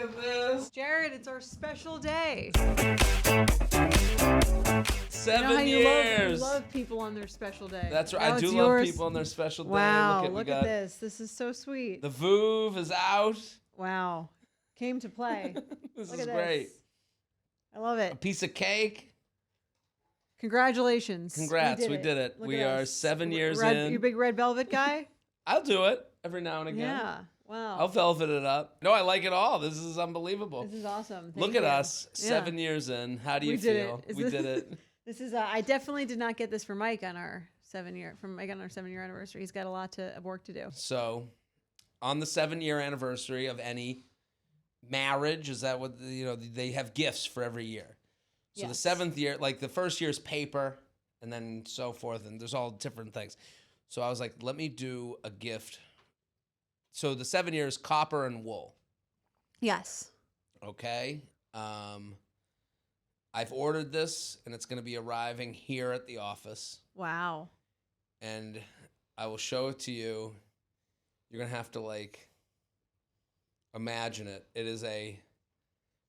at this. Jared, it's our special day. 7 You years. love people on their special day. That's right. Now I do it's love yours. people on their special day. Wow, we look got at this. This is so sweet. The Voove is out. Wow. Came to play. This Look is at great. this. I love A it. piece of cake. Congratulations. Congrats, we did it. Look We at are us. 7 years Red, in. You big red velvet guy? I'll do it every now and again. Yeah. Wow. I'll velvet it up. No, I like it all. This is unbelievable. This is awesome. Look Thank at you. us, 7 years in. How do you We did feel? it. We did it. This is. I definitely did not get this for Mike on our 7-year anniversary. He's got a lot of work to do. So, on the 7-year anniversary of any marriage, is that what they have gifts for every year? So Yes. the 7th year, like the first year is paper, and then so forth, and there's all different things. So I was like, let me do a gift. So the 7 years, copper and wool. Yes. Okay. I've ordered this, and it's going to be arriving here at the office. Wow. And I will show it to you. You're going to have to, imagine it. It is a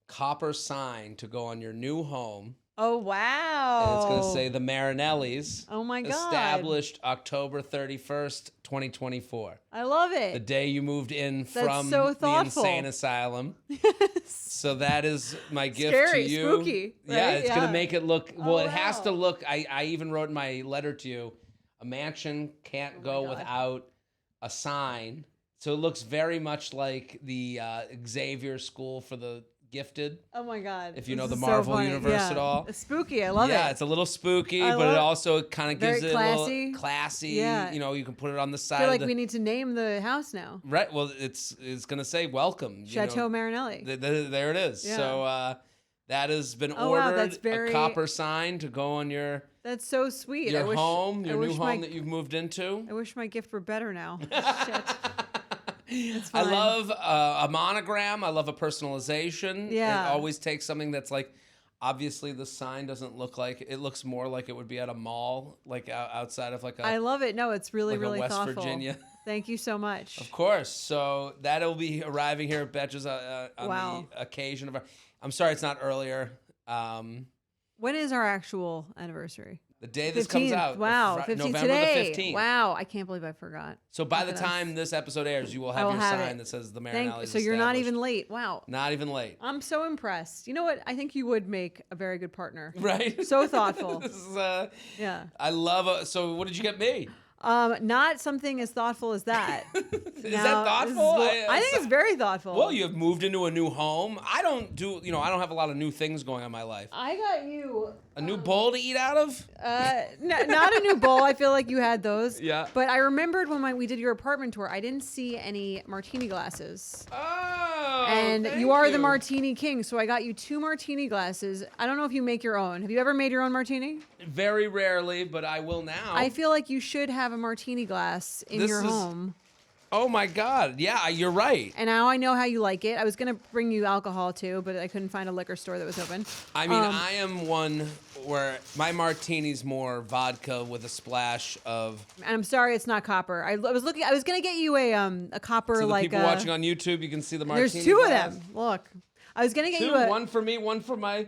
copper sign to go on your new home. Oh, wow. And it's going to say the Marinellis. Oh, my God. Established October 31st, 2024. I love it. The day you moved in That's from so the thoughtful. insane asylum. So that is my gift Scary, to you. spooky, Yeah, right? it's going Yeah. to make it look, Oh, it has to wow. look, I even wrote in my letter to you, a mansion can't go God. without a sign. So it looks very much like the Xavier School for the Gifted. Oh, my God. If you know This the is so Marvel funny. universe Yeah. at all. It's spooky. I love it. Yeah, it's a little spooky, I but it love- also kind of gives Very it a classy. little classy. Yeah. You can put it on the I side feel of like the... we need to name the house now. Right. Well, it's going to say welcome. Chateau Marinelli. There it is. Yeah. So that has been Oh, wow, ordered. that's very- A copper sign to go on your That's so sweet. your I wish, home, I your new wish home that you've moved into. I wish my gift were better now. Shit. I fine. love a monogram. I love a personalization. Yeah. It always takes something that's obviously the sign doesn't look like, it looks more like it would be at a mall, outside of a... I love it. No, it's really, like a really West thoughtful. Virginia. Thank you so much. Of course. So that'll be arriving here at Betches on Wow. the occasion of our... I'm sorry it's not earlier. When is our actual anniversary? The day this comes 15th. out. Wow, 15th November today. the 15th. Wow, I can't believe I forgot. So by the Look at us. time this episode airs, you will I have will your have sign it. that says the Marinellis. So you're not established. even late. Wow. Not even late. I'm so impressed. You know what? I think you would make a very good partner. Right? So thoughtful. This is, Yeah. I love so what did you get me? Not something as thoughtful as that. Is that thoughtful? I think it's very thoughtful. Well, you have moved into a new home. I don't have a lot of new things going on in my life. I got you A new bowl to eat out of? not a new bowl. I feel like you had those. Yeah. But I remembered when we did your apartment tour, I didn't see any martini glasses. Oh, And thank you are the martini king, so I got you 2 martini glasses. I don't know if you make your own. Have you ever made your own martini? Very rarely, but I will now. I feel like you should have a martini glass in This your is- home. Oh my God. Yeah, you're right. And now I know how you like it. I was going to bring you alcohol too, but I couldn't find a liquor store that was open. I mean, I am one where my martini's more vodka with a splash of... And I'm sorry it's not copper. I was going to get you a copper So the like people watching on YouTube, you can see the martini There's 2 glass. of them. Look. I was going to get 2, you a one for me, one for my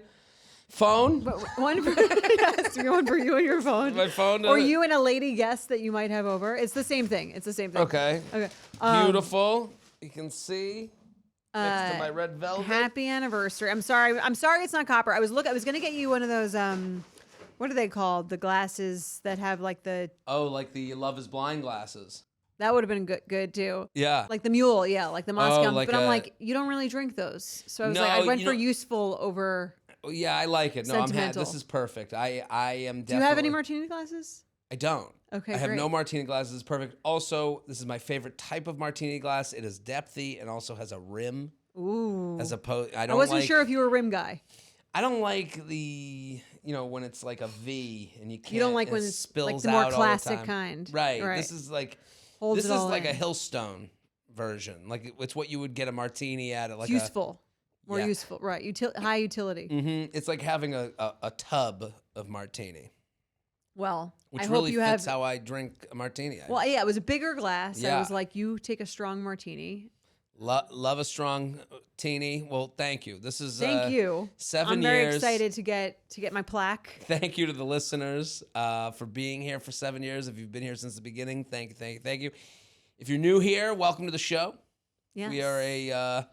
phone. one for yes, one for you and your phone. My phone. Or you and a lady guest that you might have over. It's the same thing. It's the same thing. Okay. Okay. Beautiful. You can see next to my red velvet. Happy anniversary. I'm sorry it's not copper. I was gonna get you one of those what are they called? The glasses that have like the Oh, like the Love is Blind glasses. that would have been good too. Yeah. Like the mule, yeah, like the Moscow. like but I'm a- like, you don't really drink those. So I was No, like, I went you for know- useful over. Yeah, I like it. No, Sentimental. this is perfect. I am definitely... Do you have any martini glasses? I don't. Okay, I have great. no martini glasses. It's perfect. Also, this is my favorite type of martini glass. It is depthy and also has a rim. Ooh. As opposed, I I don't wasn't like, sure if you were a rim guy. I don't like the, when it's like a V and you can't. You don't like it when it's spills like the more out all classic time. kind. Right. Right. This is like Holds this it is all like in. a Hillstone version. Like it's what you would get a martini at like Useful. More Yeah. useful. Right. High utility. It's like having a tub of martini, Well, which I really hope you fits have. how I drink a martini. Well, yeah, it was a bigger glass. I Yeah. was like, you take a strong martini. Love a strong teeny. Well, thank you. This is Thank you. 7 I'm years. very excited to get my plaque. Thank you to the listeners for being here for 7 years. If you've been here since the beginning, thank you. If you're new here, welcome to the show. Yes. We are a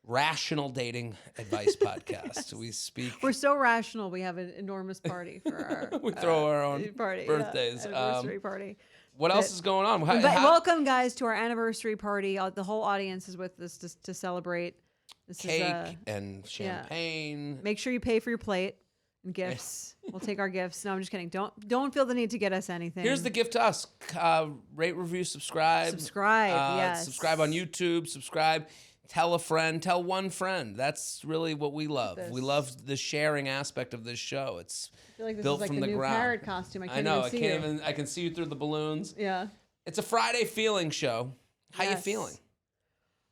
rational dating advice podcast. Yes. We speak. We're so rational. We have an enormous party for our We throw our own party, birthdays. anniversary party. What else is going on? Welcome, guys, to our anniversary party. The whole audience is with us to celebrate. This cake is, and champagne. Yeah. Make sure you pay for your plate and gifts. We'll take our gifts. No, I'm just kidding. Don't feel the need to get us anything. Here's the gift to us. Rate, review, subscribe. Yes. Subscribe on YouTube. Subscribe. Tell a friend. Tell one friend. That's really what we love. We love the sharing aspect of this show. It's I feel like this built is like from the the new ground. parrot costume. I know. I can't even. I can see you through the balloons. Yeah. It's a Friday feeling show. How you Yes. feeling?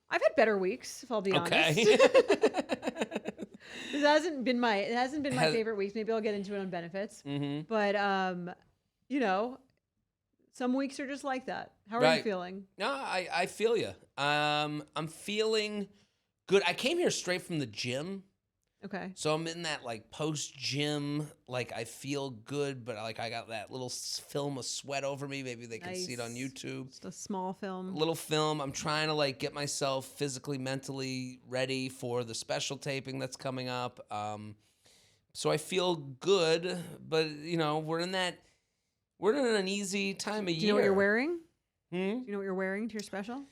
I've had better weeks, if I'll be honest. Okay. It hasn't been my favorite weeks. Maybe I'll get into it on benefits. Mm-hmm. But you know, some weeks are just like that. How are you Right. feeling? No, I feel you. I'm feeling good. I came here straight from the gym. Okay. So I'm in that like post gym, like I feel good, but like I got that little film of sweat over me. Maybe they can see it on Nice. YouTube. Just a small film. Little film. I'm trying to like get myself physically, mentally ready for the special taping that's coming up. So I feel good, but you know, we're in an easy time of year. Do you know what you're wearing? Hmm? Do you know what you're wearing to your special?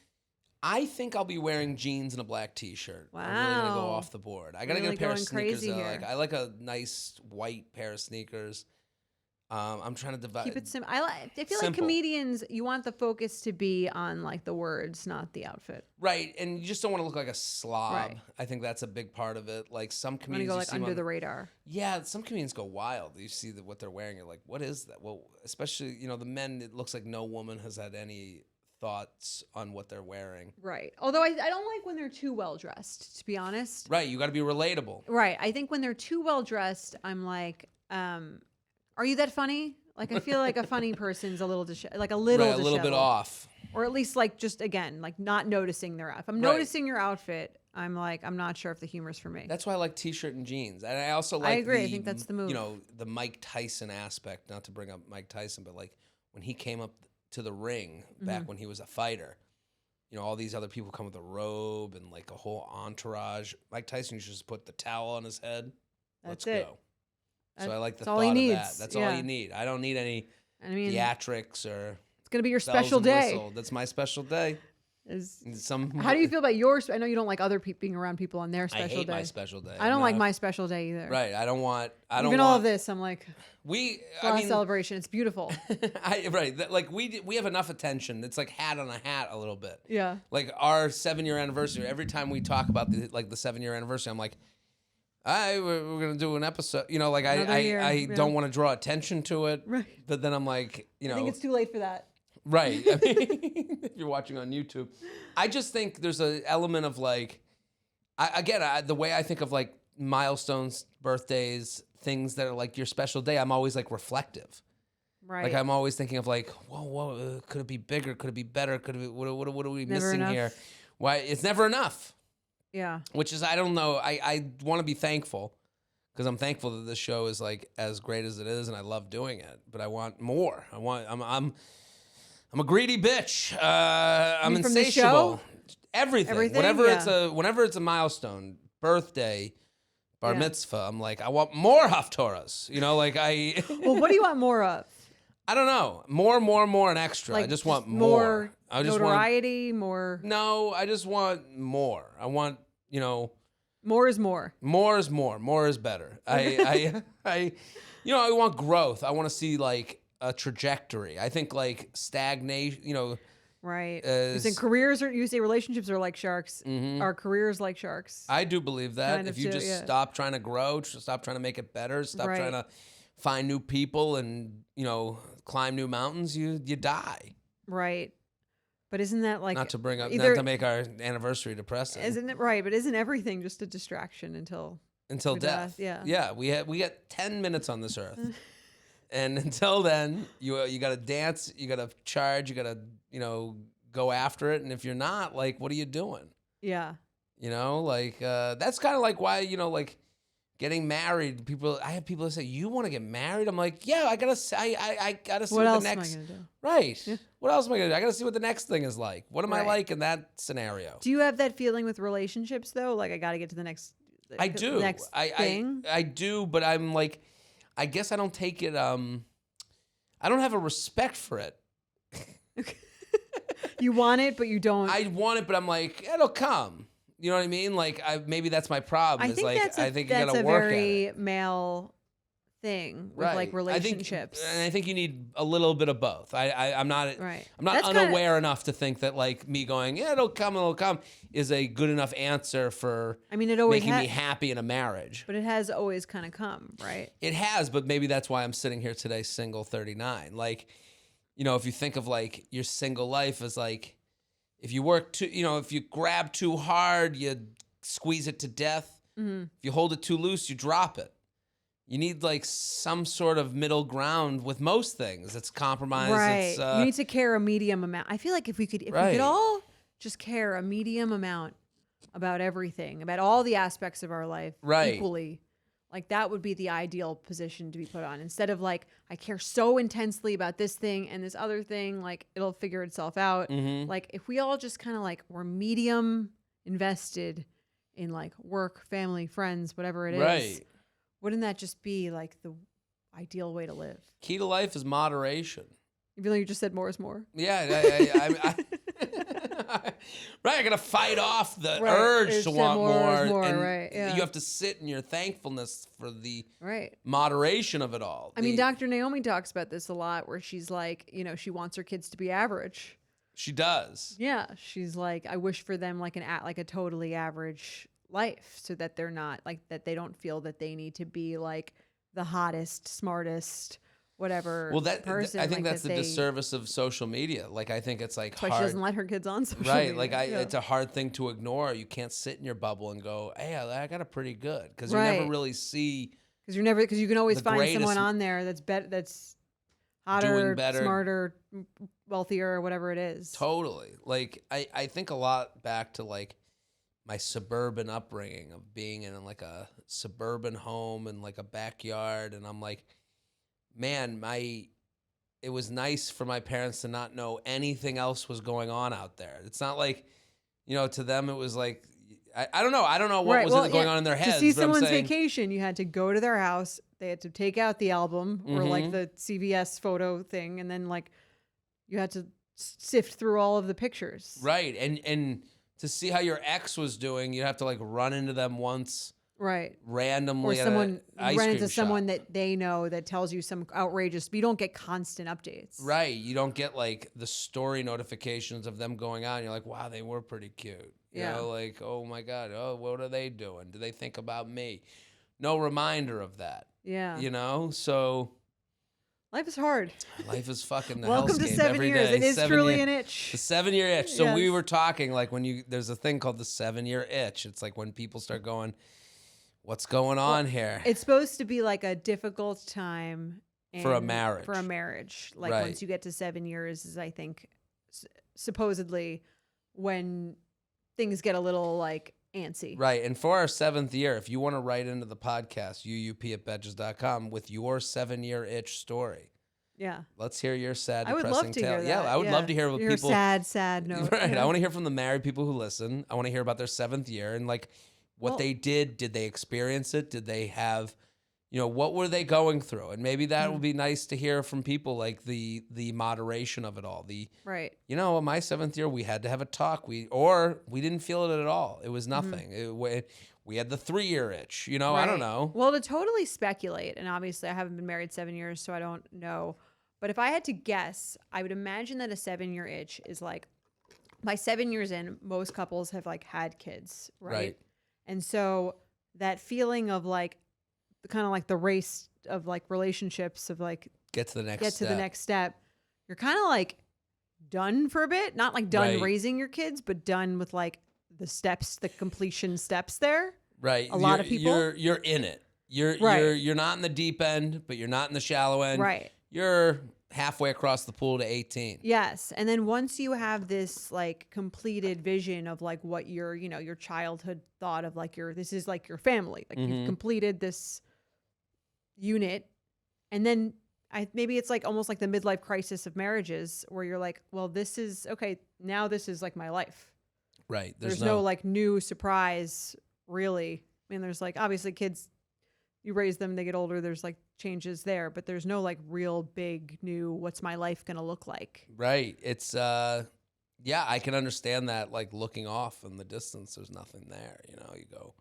I think I'll be wearing jeans and a black T-shirt. I'm really gonna go Wow. off the board. I gotta Really get a pair of going sneakers. crazy here. I like a nice white pair of sneakers. I'm trying to divide. Keep it simple. I feel like simple. comedians, you want the focus to be on like the words, not the outfit. Right, and you just don't want to look like a slob. Right. I think that's a big part of it. Like some I'm gonna comedians, go you like see under on- the radar. Yeah, some comedians go wild. You see what they're wearing. You're like, what is that? Well, especially the men. It looks like no woman has had any thoughts on what they're wearing. Right. Although I don't like when they're too well dressed, to be honest. Right, you got to be relatable. Right. I think when they're too well dressed, I'm like, are you that funny? Like I feel like a funny person's a little Right, a little bit disheveled. off. Or at least like just again, like not noticing their outfit. If I'm Right. noticing your outfit, I'm like, I'm not sure if the humor's for me. That's why I like T-shirt and jeans, and I also like. agree. I think that's the move. The Mike Tyson aspect. Not to bring up Mike Tyson, but like when he came up to the ring back Mm-hmm. when he was a fighter, all these other people come with a robe and like a whole entourage. Mike Tyson used to just put the towel on his head. That's Let's it. go. So I like the That's all thought he of needs. that. That's all Yeah. you need. I don't need any I mean, theatrics or it's gonna be your bells special and day. whistle. That's my special day. How do you feel about yours? I know you don't like other people being around people on their I special hate day. my special day. I don't like No. my special day either. Right. I don't want. Even all of this, I'm like, I mean, celebration. It's beautiful. Like we have enough attention. It's like hat on a hat a little bit. Yeah. Like our 7-year anniversary. Every time we talk about the 7-year anniversary, I'm like, we're gonna do an episode. Like Another year, I yeah. don't want to draw attention to it. Right. But then I'm like, I think it's too late for that. right. I mean, if you're watching on YouTube, I just think there's an element of like, the way I think of like milestones, birthdays, things that are like your special day. I'm always like reflective. Right. Like I'm always thinking of like, whoa, could it be bigger? Could it be better? Could it be, what are we Never missing enough. here? Why it's never enough. Yeah. Which is I don't know. I want to be thankful because I'm thankful that this show is like as great as it is, and I love doing it. But I want more. I'm a greedy bitch. I'm mean from the insatiable. show? Everything. Everything? Whenever it's a milestone, birthday, bar Yeah. mitzvah, I'm like, I want more haftorahs. Like I. Well, what do you want more of? I don't know. More, and extra. I Like just want more. I just notoriety, more. No, I just want more. I want, More is more. more is more. More is better. I want growth. I want to see like a trajectory. I think like stagnation, Right. Is- you say relationships are like sharks. Mhm. Are careers like sharks? I do believe that. Kind If of you too, just yeah. stop trying to grow, stop trying to make it better, stop Right. trying to find new people and, climb new mountains, you die. Right. But isn't that like Not to either- make our anniversary depressing. Isn't it right? But isn't everything just a distraction until Until to death. death, yeah. Yeah, we get 10 minutes on this earth. And until then, you got to dance, you got to charge, you got to, go after it, and if you're not, like what are you doing? Yeah. You know, like that's kind of like why, you know, like getting married. I have people that say, "You want to get married?" I'm like, "Yeah, I gotta I gotta see What what else the am I next gonna do? right. Yeah. What else am I gonna do? I gotta see what the next thing is like. What am I Right. like in that scenario?" Do you have that feeling with relationships though? Like I got to get to the next. I do. Next thing. I do, but I'm like, I guess I don't take it. I don't have a respect for it. You want it, but you don't. I want it, but I'm like, it'll come. You know what I mean? Like, maybe that's my problem. I Is think like, that's I think you that's gotta a work at very it. male thing with Right. like relationships. And I think you need a little bit of both. I'm not. Right. I'm not That's kinda- unaware enough to think that like me going, yeah, it'll come, is a good enough answer for. I mean, it always making me happy in a marriage. but it has always kind of come, right? It has, but maybe that's why I'm sitting here today, single, 39. Like, you know, if you think of like your single life as like, if you work too, you know, if you grab too hard, you squeeze it to death. Mm-hmm. If you hold it too loose, you drop it. You need like some sort of middle ground with most things. It's compromise. Right. It's, you need to care a medium amount. I feel like if we could all just care a medium amount about everything, about all the aspects of our life equally, like that would be the ideal position to be put on. Instead of like, I care so intensely about this thing and this other thing, like it'll figure itself out. Mm-hmm. Like if we all just kind of like were medium invested in like work, family, friends, whatever it is, wouldn't that just be like the ideal way to live? Key to life is moderation. Even though you just said more is more. Yeah, right. I gotta fight off the urge to want more, and right? Yeah. you have to sit in your thankfulness for the right moderation of it all. I mean, Dr. Naomi talks about this a lot, where she's like, you know, she wants her kids to be average. She does. Yeah, she's like, I wish for them like a totally average life, so that they're not like that. They don't feel that they need to be like the hottest, smartest, whatever. Well, person. I think like that's the disservice of social media. Like, I think it's like that's why hard. she doesn't let her kids on social right. media. Like, Yeah. it's a hard thing to ignore. You can't sit in your bubble and go, "Hey, I got it pretty good," because you never really see. Because you can always find greatest someone on there that's that's hotter, doing better, smarter, wealthier, or whatever it is. Totally. Like, I think a lot back to like my suburban upbringing of being in like a suburban home and like a backyard, and I'm like, man, it was nice for my parents to not know anything else was going on out there. It's not like, you know, to them it was like, I don't know. I don't know what was going on in their heads. To see someone's vacation, you had to go to their house. They had to take out the album or like the CVS photo thing, and then like you had to sift through all of the pictures. Right, and to see how your ex was doing, you'd have to like run into them once. Right. Randomly, or someone run into shop. someone that they know that tells you some outrageous. But you don't get constant updates. Right. You don't get like the story notifications of them going out. And you're like, wow, they were pretty cute. You know, like, oh my God, oh, what are they doing? Do they think about me? No reminder of that. Yeah. You know, so life is hard. Life is fucking the Welcome to 7 years. Day. It is truly an itch. The 7-year itch. So we were talking like there's a thing called the 7-year itch. It's like when people start going, what's going on here? It's supposed to be like a difficult time for a marriage. For a marriage. Like once you get to 7 years is, I think, supposedly when things get a little like antsy. Right. And for our 7th year, if you want to write into the podcast, uup@betches.com with your 7-year itch story. Yeah. Let's hear your sad, I would depressing love to tale. hear that. Yeah, I would love to hear what your people. Sad note. Right. Yeah. I want to hear from the married people who listen. I want to hear about their 7th year and like what they did. Did they experience it? Did they have, you know, what were they going through? And maybe that would be nice to hear from people, like the moderation of it all. Right. You know, in my 7th year, we had to have a talk. We didn't feel it at all. It was nothing. We had the 3-year itch. You know, I don't know. Well, to totally speculate, and obviously I haven't been married 7 years, so I don't know. But if I had to guess, I would imagine that a 7-year itch is like, by 7 years in, most couples have like had kids, right? And so that feeling of like, kind of like the race of like relationships of like get to the next step. You're kind of like done for a bit, not like done raising your kids, but done with like the steps, the completion steps there. Right. A lot of people. You're in it. You're not in the deep end, but you're not in the shallow end. Right. You're halfway across the pool to 18. Yes. And then once you have this like completed vision of like what your, your childhood thought of like this is like your family, like you've completed this unit. And then maybe it's like almost like the midlife crisis of marriages where you're like, well, this is okay. Now this is like my life. Right. There's no like new surprise really. I mean, there's like obviously kids, you raise them, they get older. There's like changes there, but there's no like real big new, what's my life going to look like? Right. It's, yeah, I can understand that. Like looking off in the distance, there's nothing there. You go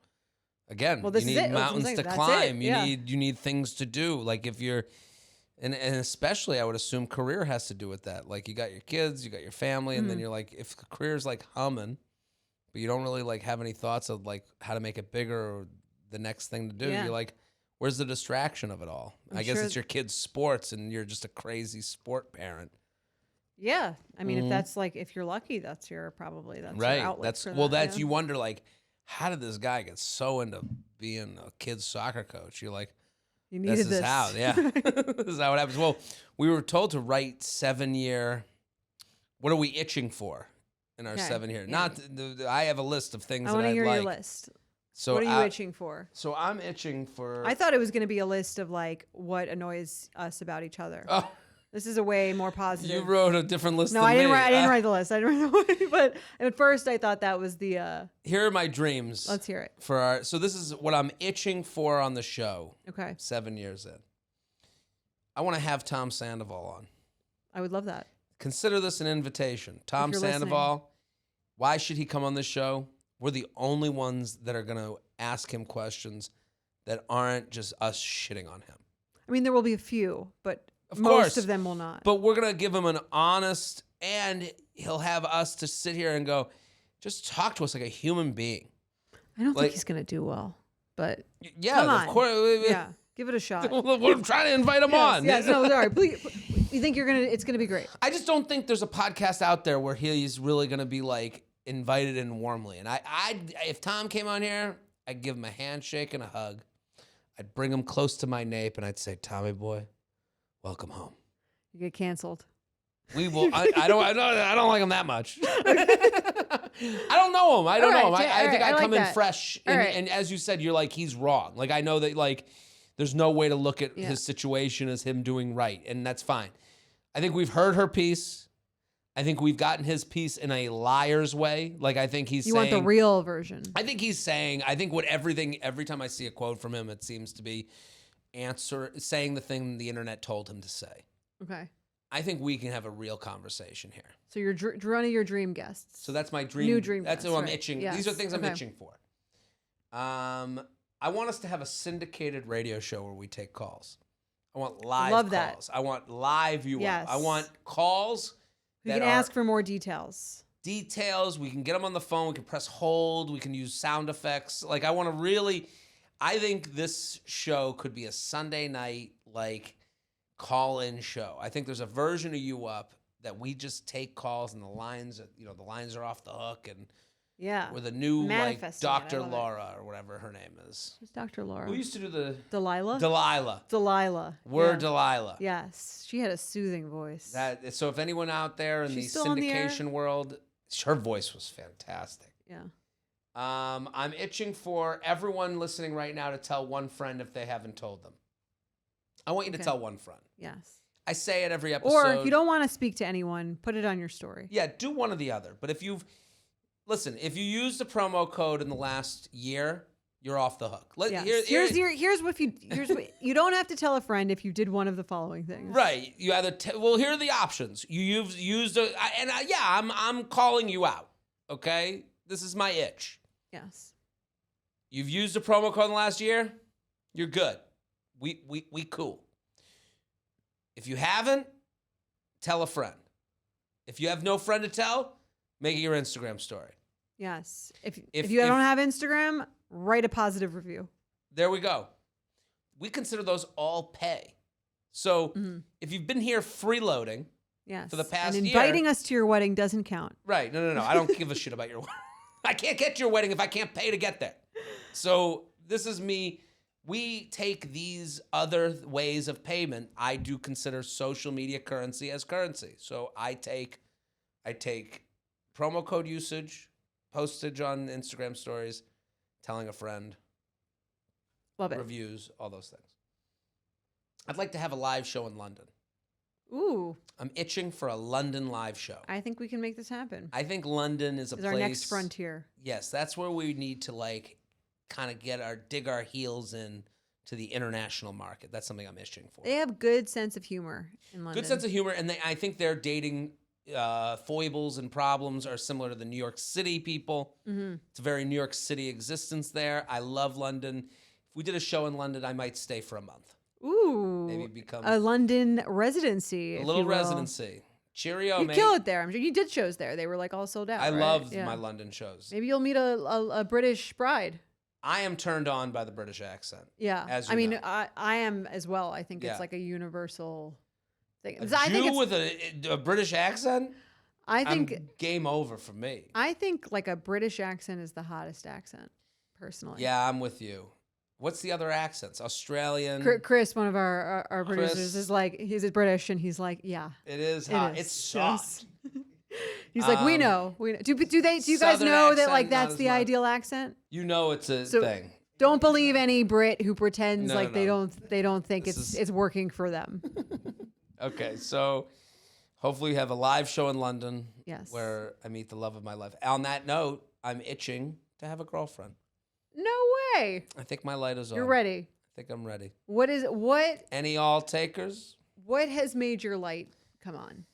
again, Well, this you is need it. mountains to That's climb. it. You need things to do. Like if you're, and especially I would assume career has to do with that. Like you got your kids, you got your family, and then you're like, if the career's like humming, but you don't really like have any thoughts of like how to make it bigger or the next thing to do. Yeah. You're like, where's the distraction of it all? I guess it's your kid's sports and you're just a crazy sport parent. Yeah. I mean, if that's like, if you're lucky, that's your right. outlet for that. You wonder like, how did this guy get so into being a kid's soccer coach? You're like, you needed this is how, yeah. This is how it happens. Well, we were told to write 7-year, what are we itching for in our 7-year? Yeah. I have a list of things I that want to I'd hear like. your list. So what are you itching for? So I'm itching for. I thought it was going to be a list of like what annoys us about each other. Oh, this is a way more positive. you wrote a different list. No, than I didn't me. write. I didn't write the list. I didn't write but at first I thought that was the. Here are my dreams. Let's hear it. So this is what I'm itching for on the show. Okay. 7 years in. I want to have Tom Sandoval on. I would love that. Consider this an invitation. Tom you're Sandoval, why should he come on this show? We're the only ones that are going to ask him questions that aren't just us shitting on him. I mean, there will be a few, but Of most course. of them will not. But we're going to give him an honest, and he'll have us to sit here and go, just talk to us like a human being. I don't like- think he's going to do well, but Yeah, come on. of course. Yeah, give it a shot. We're trying to invite him on. Yes, no, sorry. Please, you think it's gonna be great? I just don't think there's a podcast out there where he's really going to be like invited in warmly. And if Tom came on here, I'd give him a handshake and a hug. I'd bring him close to my nape and I'd say, Tommy boy, welcome home. You get canceled. We will. I don't like him that much. I don't know him. I don't know him. I think I like come in that. fresh. And as you said, you're like, he's wrong. Like, I know that, like, there's no way to look at his situation as him doing right. And that's fine. I think we've heard her piece. I think we've gotten his piece in a liar's way. Like, I think he's You saying. want the real version. I think he's saying, every time I see a quote from him, it seems to be saying the thing the internet told him to say. Okay. I think we can have a real conversation here. So you're one of your dream guests. So that's my dream. New dream That's guest, what I'm right. itching. Yes. These are things I'm Okay. itching for. I want us to have a syndicated radio show where we take calls. I want live Love calls. that. I want live you Yes. up. I want calls We that can are ask for more details. details. We can get them on the phone. We can press hold. We can use sound effects. Like, I think this show could be a Sunday night, like, call-in show. I think there's a version of You Up that we just take calls and the lines are off the hook, and Yeah. with a new like Manifesting it. I Dr. love it. Laura or whatever her name is. Who's Dr. Laura? Who used to do the Delilah? Delilah? Delilah. We're Yeah. Delilah. Yes. She had a soothing voice. So if anyone out there in She's the still on the air? syndication world, her voice was fantastic. Yeah. I'm itching for everyone listening right now to tell one friend if they haven't told them. I want you to Okay. tell one friend. Yes. I say it every episode. Or if you don't want to speak to anyone, put it on your story. Yeah, do one or the other. But if you used the promo code in the last year, you're off the hook. Yes. Here's what you don't have to tell a friend if you did one of the following things. Right. You either here are the options. I'm calling you out. Okay? This is my itch. Yes. You've used a promo code in the last year, you're good. We cool. If you haven't, tell a friend. If you have no friend to tell, make it your Instagram story. Yes. If you don't have Instagram, write a positive review. There we go. We consider those all pay. So if you've been here freeloading Yes. for the past and year. inviting us to your wedding doesn't count. Right. No. I don't give a shit about your wedding. I can't get to your wedding if I can't pay to get there. So this is me we take these other ways of payment. I do consider social media currency as currency. So I take promo code usage, postage on Instagram stories, telling a friend, Love it. reviews, all those things. I'd like to have a live show in London. Ooh, I'm itching for a London live show. I think we can make this happen. I think London is a place. Our next frontier. Yes, that's where we need to like kind of dig our heels in to the international market. That's something I'm itching for. They have good sense of humor in London. Good sense of humor, and I think their dating foibles and problems are similar to the New York City people. Mm-hmm. It's a very New York City existence there. I love London. If we did a show in London, I might stay for a month. Ooh, Maybe become a London residency. a if little you will. residency. Cheerio, You mate. kill it there. I'm sure you did shows there. They were like all sold out. I right? loved Yeah. my London shows. Maybe you'll meet a British bride. I am turned on by the British accent. Yeah, As I you mean, know. I am as well. I think Yeah. it's like a universal thing. A I think Jew it's, with a British accent? I think I'm game over for me. I think like a British accent is the hottest accent, personally. Yeah, I'm with you. What's the other accents? Australian. Chris, one of our producers, Chris. is like, he's British, and he's like, yeah, It is it hot. is. It's soft. Yes. He's like, we know. Do you guys Southern know that accent, like not that's as the much. ideal accent? You know it's a So- thing. Don't believe any Brit who pretends No, like no. they don't think This it's working for them. Okay, so hopefully we have a live show in London Yes. where I meet the love of my life. On that note, I'm itching to have a girlfriend. No way. I think my light is on. You're ready. I think I'm ready. What Any all takers? has made your light come on?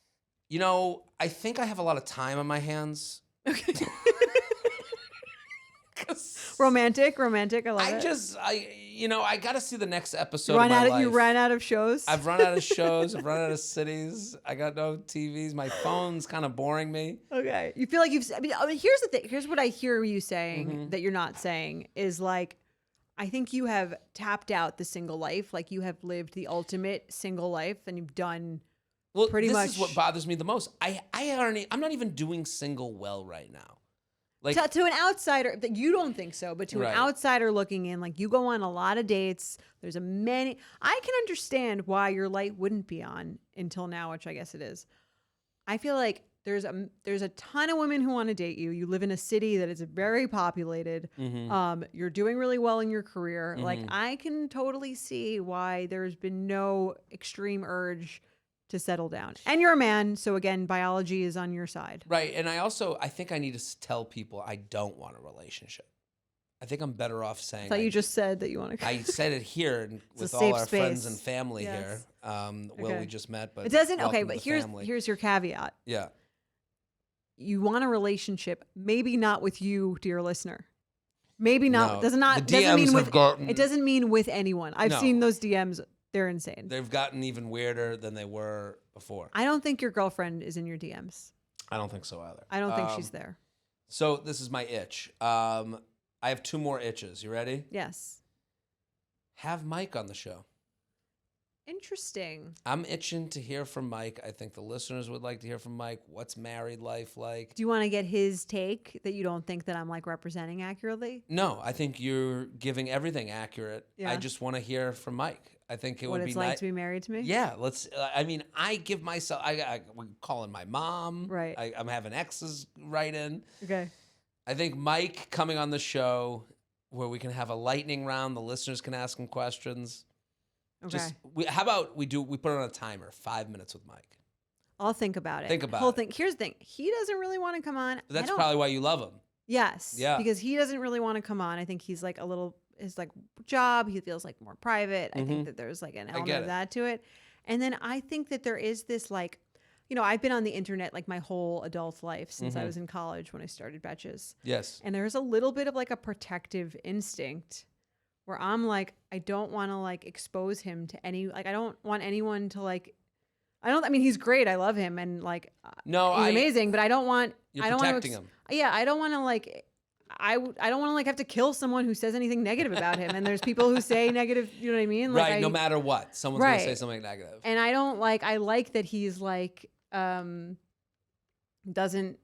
You know, I think I have a lot of time on my hands. Okay. Romantic. I love it. I got to see the next episode You of my life. You ran out of shows. I've run out of shows. I've run out of cities. I got no TVs. My phone's kind of boring me. Okay. You feel like I mean, here's the thing. Here's what I hear you saying Mm-hmm. that you're not saying is like, I think you have tapped out the single life. Like you have lived the ultimate single life, and you've done. Well, Pretty this much. is what bothers me the most. I'm not even doing single well right now. Like, To an outsider, that you don't think so, but to Right. an outsider looking in, like you go on a lot of dates. There's I can understand why your light wouldn't be on until now, which I guess it is. I feel like there's a ton of women who want to date you. You live in a city that is very populated. mhm. You're doing really well in your career. Like Mhm. I can totally see why there's been no extreme urge to settle down. And you're a man, so again, biology is on your side. Right. And I think I need to tell people I don't want a relationship. I think I'm better off saying I thought you just said that you want to. I said it here a with all safe our friends space. and family Yes. here. Will, Okay. we just met, but It doesn't. Okay, welcome but to the here's family. here's your caveat. Yeah. You want a relationship, maybe not with you, dear listener. Maybe not. No, Doesn't the doesn't mean DMs with. have gotten- It doesn't mean with anyone. I've No. seen those DMs. They're insane. They've gotten even weirder than they were before. I don't think your girlfriend is in your DMs. I don't think so either. I don't think she's there. So this is my itch. I have 2 more itches. You ready? Yes. Have Mike on the show. Interesting. I'm itching to hear from Mike. I think the listeners would like to hear from Mike. What's married life like? Do you want to get his take that you don't think that I'm like representing accurately? No, I think you're giving everything accurate. Yeah. I just want to hear from Mike. I think it What would be it's like nice. to be married to me? Yeah, let's. I mean, I give myself. We're calling my mom. Right. I'm having exes write in. Okay. I think Mike coming on the show where we can have a lightning round. The listeners can ask him questions. Okay. How about we put it on a timer, 5 minutes with Mike. I'll think about it. Think about Whole it. thing. Here's the thing. He doesn't really want to come on. I That's don't- probably why you love him. Yes. Yeah. Because he doesn't really want to come on. I think he's like his like job, he feels like more private. I Mhm. think that there's like an I element get of it. that to it. And then I think that there is this like, I've been on the internet like my whole adult life since I Mhm. was in college when I started Betches. Yes. And there's a little bit of like a protective instinct where I'm like, I don't want to like expose him to I don't want anyone to like, I mean, he's great. I love him. And like, No, he's amazing, but I don't want, You're I don't want protecting him. Yeah. I don't want to like, I don't want to like have to kill someone who says anything negative about him. And there's people who say negative, you know what I mean? Like Right. No matter what, someone's going to say Right. something negative. And I don't like, I like that he's like, doesn't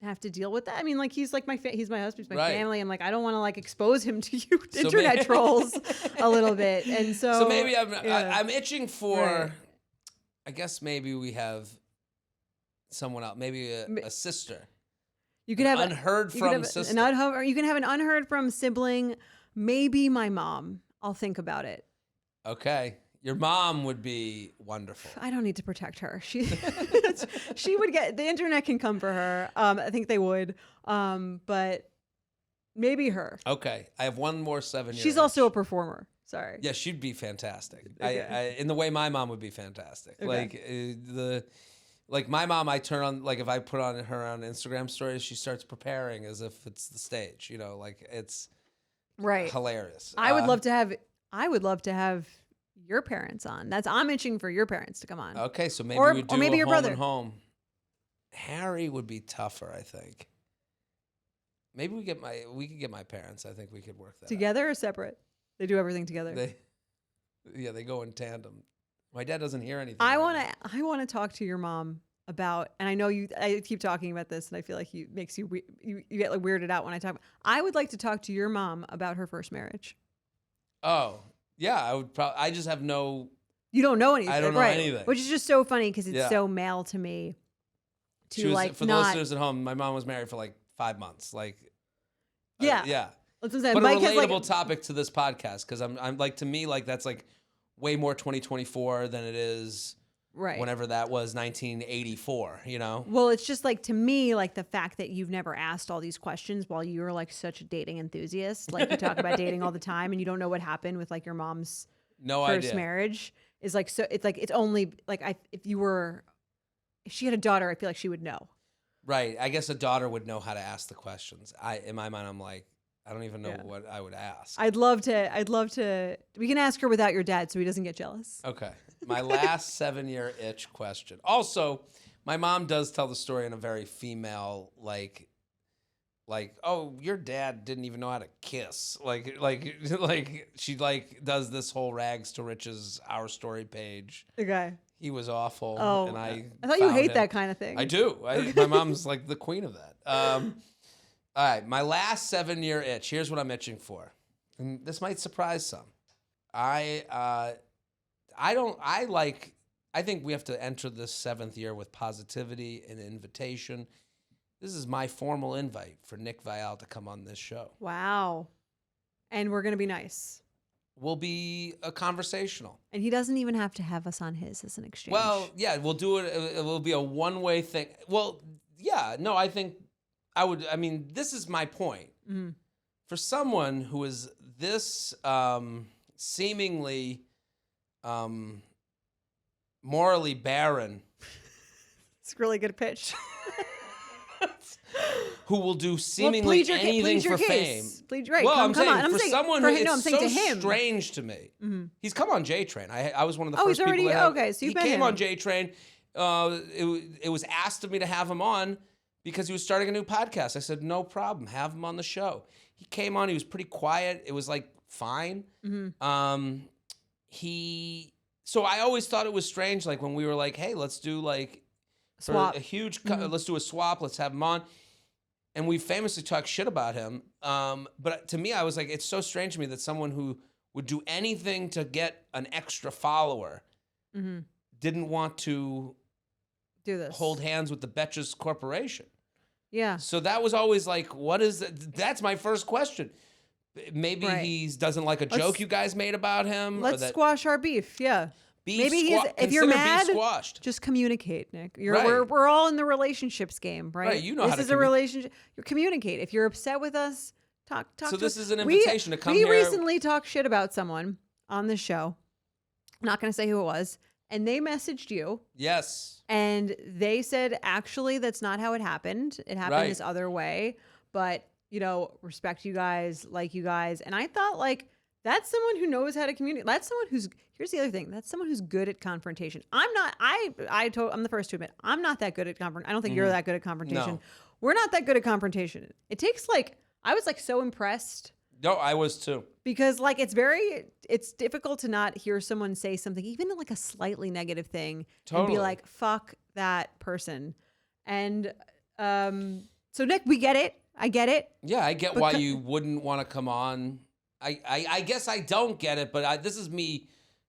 have to deal with that. I mean, like he's like he's my husband, he's my Right. family. I'm like, I don't want to like expose him to you So internet trolls a little bit. And so maybe yeah. I'm itching for. Right. I guess maybe we have someone else, maybe a sister. You could have unheard you could from have sister. or you can have an unheard from sibling. Maybe my mom. I'll think about it. Okay. Your mom would be wonderful. I don't need to protect her. She would get the internet can come for her. I think they would. But maybe her. Okay. I have one more 7-year. She's also a performer. Sorry. Yeah, she'd be fantastic. Okay. I in the way my mom would be fantastic. Okay. Like my mom, I turn on, like if I put on her on Instagram stories, she starts preparing as if it's the stage. You know, like it's Right. hilarious. I would love to have your parents on. I'm itching for your parents to come on. Okay, so maybe Or- we do or maybe a your home brother. and home. Harry would be tougher, I think. Maybe we could get my parents. I think we could work that out. Together or separate? They do everything together. They go in tandem. My dad doesn't hear anything. I want to talk to your mom about, and I know I keep talking about this and I feel like you get like weirded out when I talk. I would like to talk to your mom about her first marriage. Oh, yeah, I would probably. I just have no. You don't know anything. I don't know right. anything. Which is just so funny because it's Yeah. so male to me. She was, like for the not. listeners at home, my mom was married for like 5 months. Like, Yeah. yeah. That's what I'm saying. But Mike a has, relatable like, topic to this podcast because I'm like, to me, like that's like way more 2024 than it is right. whenever that was 1984. You know. Well, it's just like to me, like the fact that you've never asked all these questions while you're like such a dating enthusiast. Like you talk about dating all the time and you don't know what happened with like your mom's No first idea. marriage is like, so it's like, it's only like if she had a daughter, I feel like she would know. Right. I guess a daughter would know how to ask the questions. In my mind, I'm like, I don't even know what I would ask. I'd love to, we can ask her without your dad so he doesn't get jealous. Okay. My last 7-year itch question. Also, my mom does tell the story in a very female, like, oh, your dad didn't even know how to kiss. Like she like does this whole rags to riches our story page. Okay. He was awful. Oh, and I thought you found hate him. that kind of thing. I do. My mom's like the queen of that. All right, my last 7-year itch. Here's what I'm itching for, and this might surprise some. I think we have to enter this 7th year with positivity and invitation. This is my formal invite for Nick Vial to come on this show. Wow. And we're going to be nice. We'll be conversational. And he doesn't even have to have us on his as an exchange. Well, yeah, we'll do it. It will be a one-way thing. Well, yeah, no, I think I mean, this is my point. Mm-hmm. For someone who is this seemingly morally barren, it's a really good pitch. who will do seemingly anything for fame. Right. Well, come saying on. for someone who it's saying so to him. strange to me. Mm-hmm. He's come on J Train. I was one of the Oh, first he's already people. okay. So he came on J Train. It was asked of me to have him on because he was starting a new podcast. I said no problem, have him on the show. He came on. He was pretty quiet. It was like fine. Mm-hmm. So I always thought it was strange, like when we were like, hey, let's do like Swap. a huge, Mm-hmm. let's do a swap. Let's have him on. And we famously talk shit about him. But to me, I was like, it's so strange to me that someone who would do anything to get an extra follower Mm-hmm. didn't want to Do this. hold hands with the Betches Corporation. Yeah. So that was always like, what is that? That's my first question. Maybe Right. he doesn't like a joke you guys made about him. Let's squash our beef. Yeah. Maybe if you're mad, squashed. just communicate, Nick. Right. We're all in the relationships game, right? Right, you know this how to is a relationship. You communicate. If you're upset with us, talk. So to this us. is an invitation to come we here. We recently talked shit about someone on the show. I'm not going to say who it was, and they messaged you. Yes. And they said, actually, that's not how it happened. It happened this other way. But, respect you guys, like you guys. And I thought, like, that's someone who knows how to communicate. That's someone here's the other thing. That's someone who's good at confrontation. I'm not, I'm the first to admit, I'm not that good at confrontation. I don't think you're that good at confrontation. No. We're not that good at confrontation. It takes I was so impressed. No, I was too. Because it's difficult to not hear someone say something, even like a slightly negative thing, and be like, fuck that person. And So Nick, we get it. I get it. Yeah, I get why you wouldn't want to come on. I guess I don't get it, but this is me.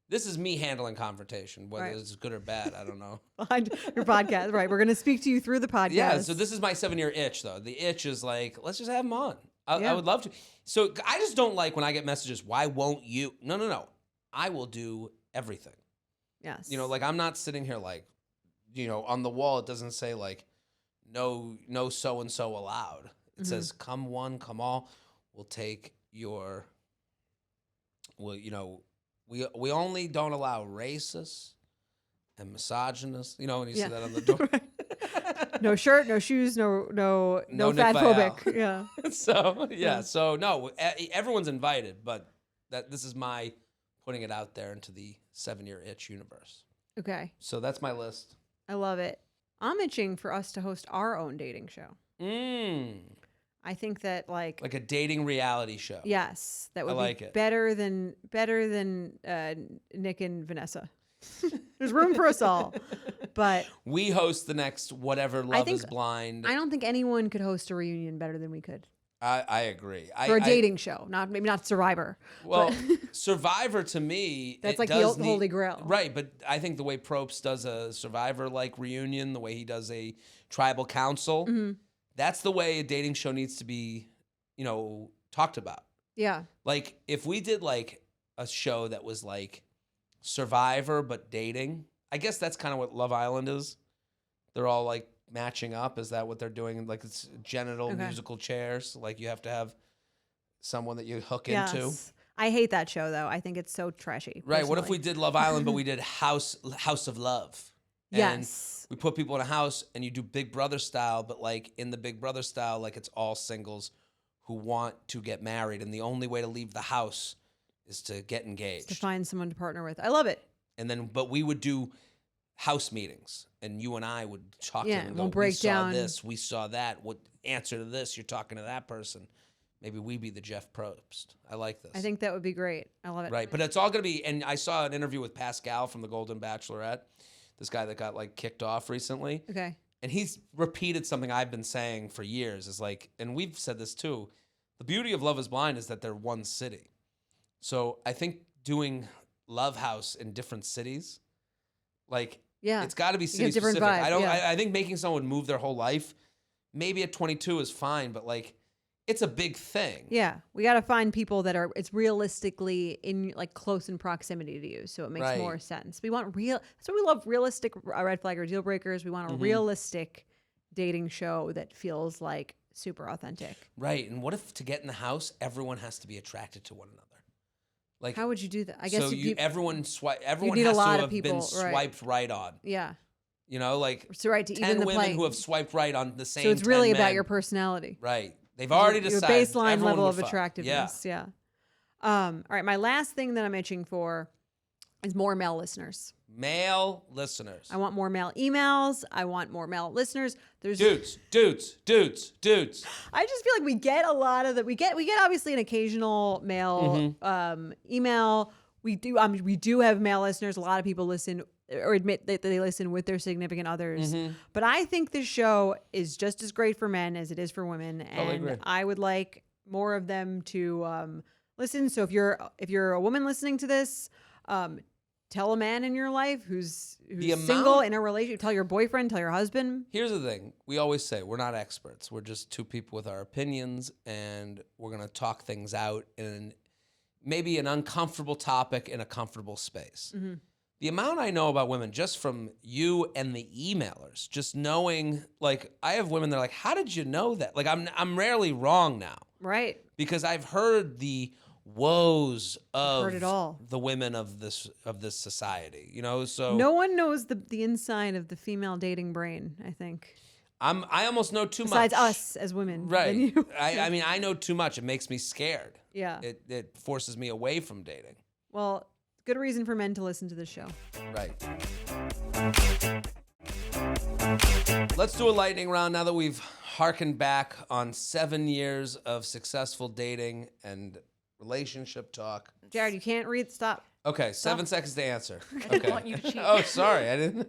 This is me handling confrontation, whether it's good or bad. I don't know. Behind your podcast, right? We're gonna speak to you through the podcast. Yeah. So this is my 7-year itch, though. The itch is like, let's just have them on. I would love to. So I just don't like when I get messages. Why won't you? No. I will do everything. Yes. Like I'm not sitting here like, on the wall it doesn't say like, no so and so allowed. It says come one, come all. We'll take your. Well, we only don't allow racists and misogynists. When you see that on the door. No shirt, no shoes, no fat phobic. Yeah. So no, everyone's invited, but this is my putting it out there into the 7-year itch universe. Okay. So that's my list. I love it. I'm itching for us to host our own dating show. I think that like a dating reality show. Yes, that would like be it. better than Nick and Vanessa. There's room for us all, but we host the next whatever Love is Blind. I don't think anyone could host a reunion better than we could. I agree. For a dating show, maybe not Survivor. Well, Survivor to me, that's like the holy grail, right? But I think the way Probst does a Survivor-like reunion, the way he does a tribal council. That's the way a dating show needs to be, talked about. Yeah. Like if we did like a show that was like Survivor but dating, I guess that's kind of what Love Island is. They're all like matching up. Is that what they're doing? Like it's genital musical chairs. Like you have to have someone that you hook into. I hate that show though. I think it's so trashy. Right. What if we did Love Island but we did House of Love? Yes. We put people in a house and you do Big Brother style, but like in the Big Brother style, like it's all singles who want to get married. And the only way to leave the house is to get engaged. To find someone to partner with. I love it. And then, but we would do house meetings and you and I would talk to them and go, we'll break we down. saw this, we saw that. What answer to this? You're talking to that person. Maybe we be the Jeff Probst. I like this. I think that would be great. I love it. Right. But it's all going to be, and I saw an interview with Pascal from The Golden Bachelorette. This guy that got like kicked off recently. Okay. And he's repeated something I've been saying for years is like, and we've said this too, the beauty of Love is Blind is that they're one city. So I think doing Love House in different cities, like it's got to be city specific. Vibe, I think making someone move their whole life, maybe at 22 is fine, but like it's a big thing. Yeah, we got to find people that are it's realistically in like close in proximity to you, so it makes more sense. We want real. That's what we love. Realistic red flag or deal breakers. We want a realistic dating show that feels like super authentic. Right. And what if to get in the house, everyone has to be attracted to one another? Like, how would you do that? I guess everyone need has a lot to of have been people, swiped right on. Yeah. Like so right to 10 even the women play. who have swiped right on the same. So it's really 10 about men. your personality. Right. They've already decided. Your baseline level of fuck. attractiveness. Yeah. All right. My last thing that I'm itching for is more male listeners. Male listeners. I want more male emails. I want more male listeners. There's dudes. I just feel like we get a lot of that. We get obviously an occasional male email. We do have male listeners. A lot of people listen or admit that they listen with their significant others. But I think this show is just as great for men as it is for women, and I would like more of them to listen. So if you're a woman listening to this, tell a man in your life who's single in a relationship. Tell your boyfriend. Tell your husband. Here's the thing: we always say we're not experts. We're just two people with our opinions, and we're gonna talk things out in maybe an uncomfortable topic in a comfortable space. The amount I know about women, just from you and the emailers, just knowing, like, I have women that are like, how did you know that? Like, I'm rarely wrong now. Right. Because I've heard the woes of it all. The women of this society, so no one knows the inside of the female dating brain, I think. I almost know too Besides much. us as women. Right. You. I mean, I know too much. It makes me scared. Yeah. It forces me away from dating. Well, good reason for men to listen to this show. Right. Let's do a lightning round now that we've harkened back on 7 years of successful dating and relationship talk. Jared, you can't read. Stop. Okay, 7 seconds to answer. I didn't want you to cheat. Oh, sorry, I didn't.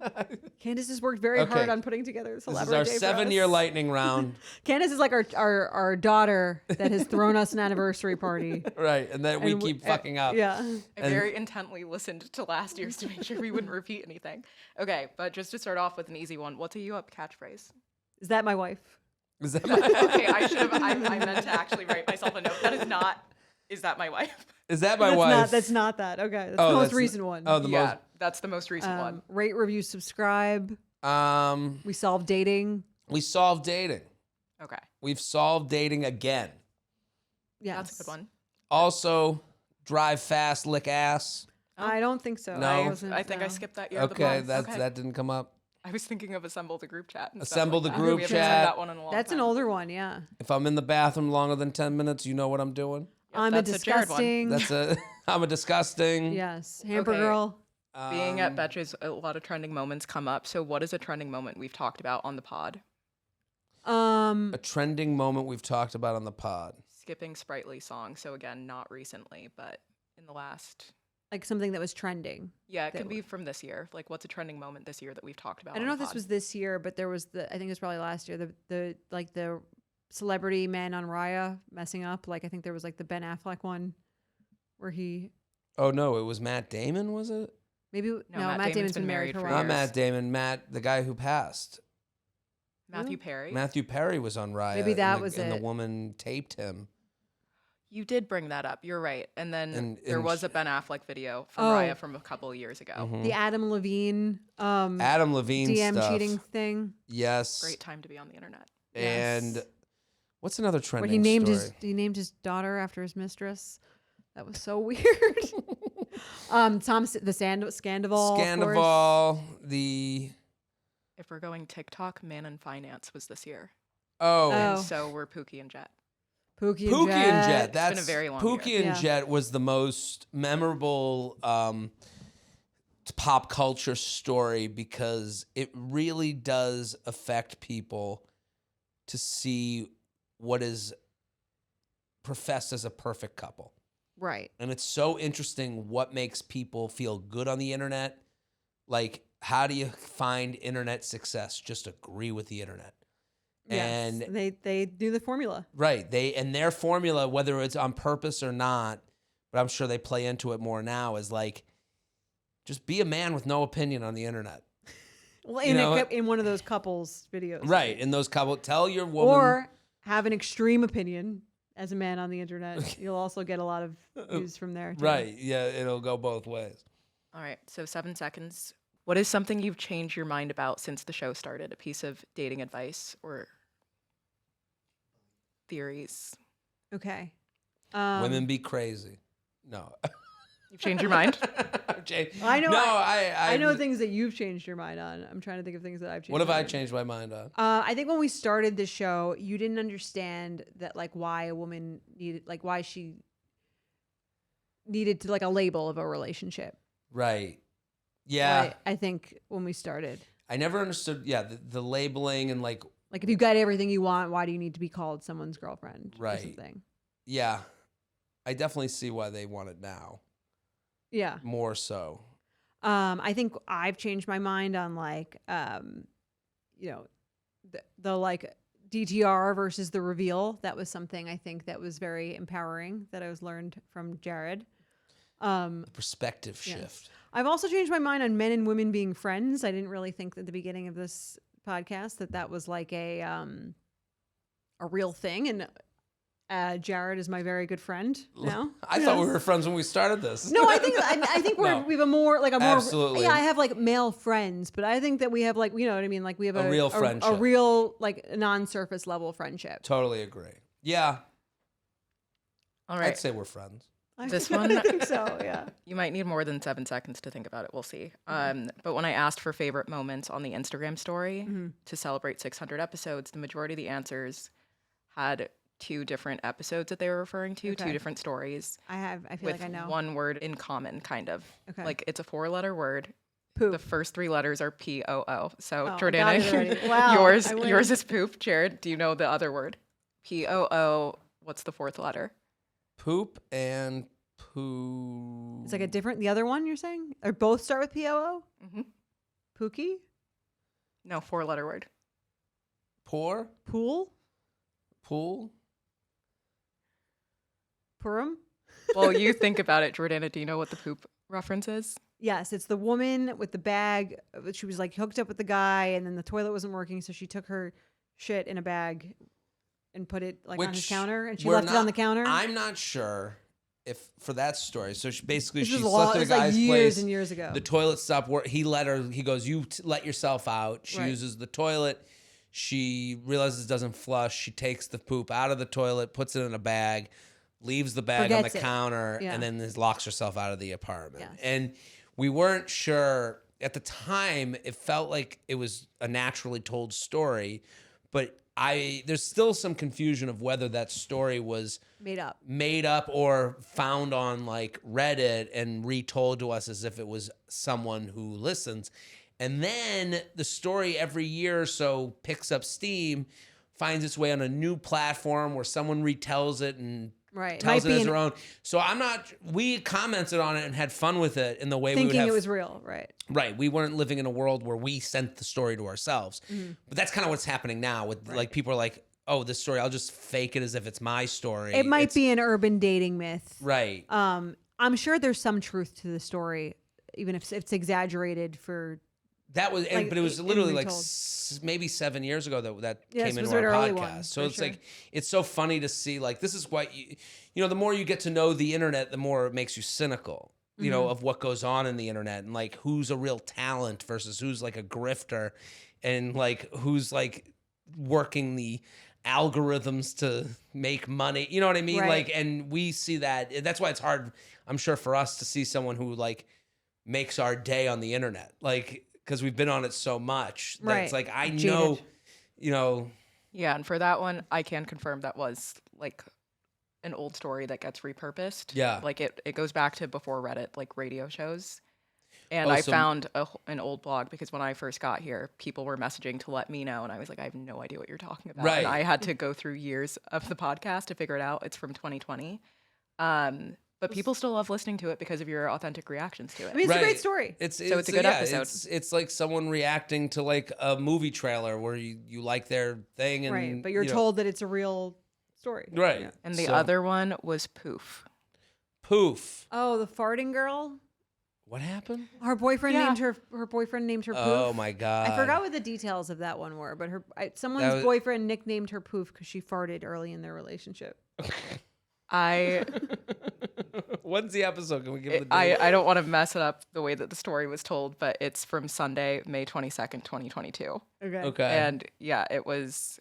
Candace has worked very Okay. hard on putting together this This is elaborate our day for 7-year us. lightning round. Candace is like our daughter that has thrown us an anniversary party. Right, and then we And keep fucking up. Yeah. I very intently listened to last year's to make sure we wouldn't repeat anything. Okay, but just to start off with an easy one, what's a you up catchphrase? Is that my wife? Is that Okay, I meant to actually write myself a note. That is not, is that my wife? Is that my That's wife? That's not that. Okay. That's Oh, the most that's recent one. Oh, the Yeah, that's the most recent one. Rate, review, subscribe. most. We solved dating. We solved dating. Okay, We've solved dating again. Yes. that's a good one. Also, drive fast, lick ass. I don't think so. No. I think I skipped that year. Okay, of the month. that didn't come up. I was thinking of assemble the group chat. And Assemble stuff like the that. group We haven't said chat. That one in a long That's time. an older one, yeah. If I'm in the bathroom longer than 10 minutes, you know what I'm doing. Yep, I'm a that's Jared one. disgusting. I'm a disgusting. Yes. Hamper Okay. girl. Being at Betches, a lot of trending moments come up. So, what is a trending moment we've talked about on the pod? A trending moment we've talked about on the pod. Skipping Sprightly song. So, again, not recently, but in the last. Like something that was trending. Yeah, it That could be from this year. Like, what's a trending moment this year that we've talked about? I don't know if this was this year, but there was I think it was probably last year. The celebrity man on Raya messing up. Like I think there was like the Ben Affleck one, where he Oh no, it was Matt Damon, was it? maybe no, Matt Damon's been married for a for while. Not years. Matt Damon, Matt, the guy who passed. Matthew Perry. Matthew Perry was on Raya. Maybe that and the, was and it. the woman taped him. You did bring that up. You're right. And then And- there and was a Ben Affleck video from Oh. Raya from a couple of years ago. Mhm. The Adam Levine Adam Levine DM stuff. cheating thing. Yes. Great time to be on the internet. And Yes. what's another Where trending he named story? his daughter after his mistress. That was so weird. The Scandival. of course. Scandival, the If we're going TikTok, Man in Finance was this year. oh, Oh. And so were Pookie and Jet. Pookie Pookie and Jet. been a That's very long Pookie year. and Yeah. Jet was the most memorable pop culture story because it really does affect people to see what is professed as a perfect couple. Right. And it's so interesting what makes people feel good on the internet. Like, how do you find internet success? Just agree with the internet. Yes. And They do the formula. right, their formula, whether it's on purpose or not, but I'm sure they play into it more now, is like, just be a man with no opinion on the internet. Well, You know, in one of those couples videos. Right. In those couple, tell your woman. Or have an extreme opinion as a man on the internet. You'll also get a lot of views from there. Too. Right. Yeah, it'll go both ways. All right, so 7 seconds. What is something you've changed your mind about since the show started? A piece of dating advice or theories? Okay. Women be crazy. No. You've changed your mind? I know. No, I know things that you've changed your mind on. I'm trying to think of things that I've changed. What have my I mind on. changed my mind on? I think when we started the show, you didn't understand that like why a woman needed like why she needed to like a label of a relationship. Right. Yeah. I think when we started, I never understood. Yeah, the labeling and like, like if you got everything you want, why do you need to be called someone's girlfriend? Right. Or something. yeah, I definitely see why they want it now Yeah. more so. I think I've changed my mind on like, the like DTR versus the reveal. That was something I think that was very empowering that I was learned from Jared. The perspective Yes. shift. I've also changed my mind on men and women being friends. I didn't really think at the beginning of this podcast that was like a real thing. And Jared is my very good friend now. I thought we were friends when we started this. No, I think No. we have a more Absolutely. Yeah, I have like male friends, but I think that we have like, you know what I mean? Like we have A real friendship. a real like non-surface level friendship. Totally agree. Yeah, All I'd right. say we're friends. This I one- think so, yeah. You might need more than 7 seconds to think about it. We'll see. But when I asked for favorite moments on the Instagram story to celebrate 600 episodes, the majority of the answers had 2 different episodes that they were referring to, Okay. 2 different stories I feel with like I know. one word in common, kind of. Okay. Like it's a 4-letter word. Poop. The first 3 letters are P-O-O. So Oh, I got Jordana, it already. Wow, yours I win. yours is poop. Jared, do you know the other word? P-O-O. What's the 4th letter? Poop and Poo. It's like the other one you're saying? Or both start with P-O-O? Mm-hmm. Pookie? No, 4-letter word. Poor? Pool? Pool? Purim? Well, you think about it, Jordana. Do you know what the poop reference is? Yes, it's the woman with the bag. She was like hooked up with the guy, and then the toilet wasn't working, so she took her shit in a bag and put it like on his counter, and she left it on the counter. I'm not sure if for that story. So she basically This was slept at a guy's like years place. and years ago. The toilet stopped work. He let her. He goes, "You let yourself out." She Right. uses the toilet. She realizes it doesn't flush. She takes the poop out of the toilet, puts it in a bag, leaves the bag on the Forgets it. counter, Yeah. and then locks herself out of the apartment. Yes. And we weren't sure at the time. It felt like it was a naturally told story, but there's still some confusion of whether that story was made up or found on like Reddit and retold to us as if it was someone who listens. And then the story every year or so picks up steam, finds its way on a new platform where someone retells it and Right. tells Might it be as their own. So we commented on it and had fun with it in the way we would thinking have. it was real, right? Right. We weren't living in a world where we sent the story to ourselves. But that's kind of what's happening now with like people are like, oh, this story, I'll just fake it as if it's my story. It might be an urban dating myth. Right. I'm sure there's some truth to the story, even if it's exaggerated for. That was, like, but it was and literally like retold. maybe 7 years ago that Yes, came it was into an our early podcast. one, So for it's sure. like, it's so funny to see like, this is what you know, the more you get to know the internet, the more it makes you cynical, you know, of what goes on in the internet and like who's a real talent versus who's like a grifter and like who's like working the algorithms to make money. You know what I mean? Right. Like, and we see that. That's why it's hard, I'm sure, for us to see someone who like makes our day on the internet. Like, because we've been on it so much that it's Right. like, I Jaded. know, you know. Yeah, and for that one, I can confirm that was like an old story that gets repurposed. Yeah. Like it goes back to before Reddit, like radio shows. And Oh, I so- found an old blog because when I first got here, people were messaging to let me know. And I was like, I have no idea what you're talking about. Right. And I had to go through years of the podcast to figure it out. It's from 2020. But people still love listening to it because of your authentic reactions to it. I mean, it's a great story. It's a good episode. It's like someone reacting to like a movie trailer where you like their thing and Right, but you're you know- told that it's a real story. right. Yeah. And the So- other one was Poof. Poof. Oh, the farting girl. What happened? Her boyfriend Yeah. named her. Her boyfriend named her Poof. Oh my god! I forgot what the details of that one were, but someone's That was- boyfriend nicknamed her Poof because she farted early in their relationship. I When's the episode? Can we give it the date? I don't want to mess it up the way that the story was told, but it's from Sunday, May 22nd, 2022. Okay. Okay. And yeah, it was